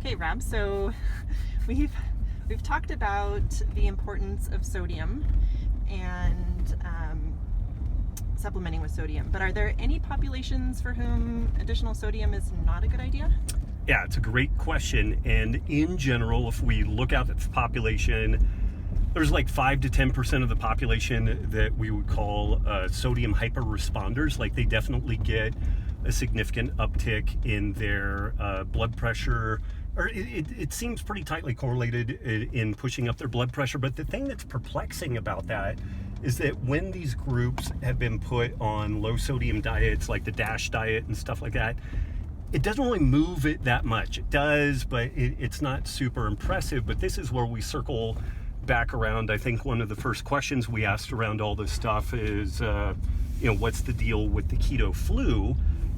Okay, Rob, so we've talked about the importance of sodium and supplementing with sodium, but are there any populations for whom additional sodium is not a good idea? Yeah, it's a great question. And in general, if we look out at the population, there's like 5 to 10% of the population that we would call sodium hyper-responders. Like they definitely get a significant uptick in their blood pressure, or it seems pretty tightly correlated in pushing up their blood pressure. But the thing that's perplexing about that is that when these groups have been put on low sodium diets like the DASH diet and stuff like that, it doesn't really move it that much. It does, but it's not super impressive. But this is where we circle back around. I think one of the first questions we asked around all this stuff is, what's the deal with the keto flu,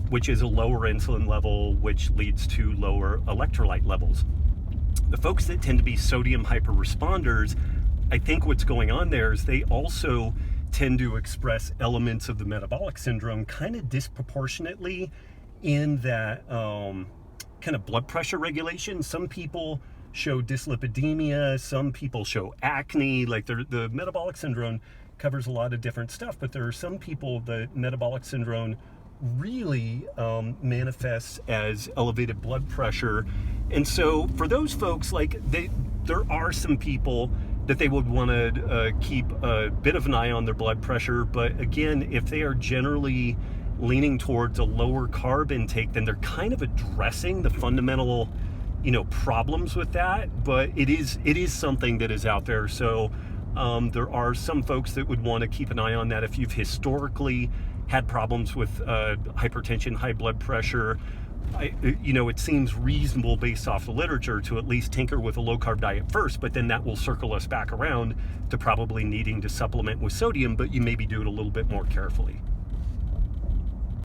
which is a lower insulin level, which leads to lower electrolyte levels. The folks that tend to be sodium hyper-responders, I think what's going on there is they also tend to express elements of the metabolic syndrome kind of disproportionately in that kind of blood pressure regulation. Some people show dyslipidemia, some people show acne. Like the metabolic syndrome covers a lot of different stuff, but there are some people that metabolic syndrome really manifests as elevated blood pressure. And so for those folks, there are some people that they would want to keep a bit of an eye on their blood pressure. But again, if they are generally leaning towards a lower carb intake, then they're kind of addressing the fundamental problems with that. But it is something that is out there. So there are some folks that would want to keep an eye on that. If you've historically had problems with hypertension, high blood pressure, it seems reasonable based off the literature to at least tinker with a low carb diet first, but then that will circle us back around to probably needing to supplement with sodium, but you maybe do it a little bit more carefully.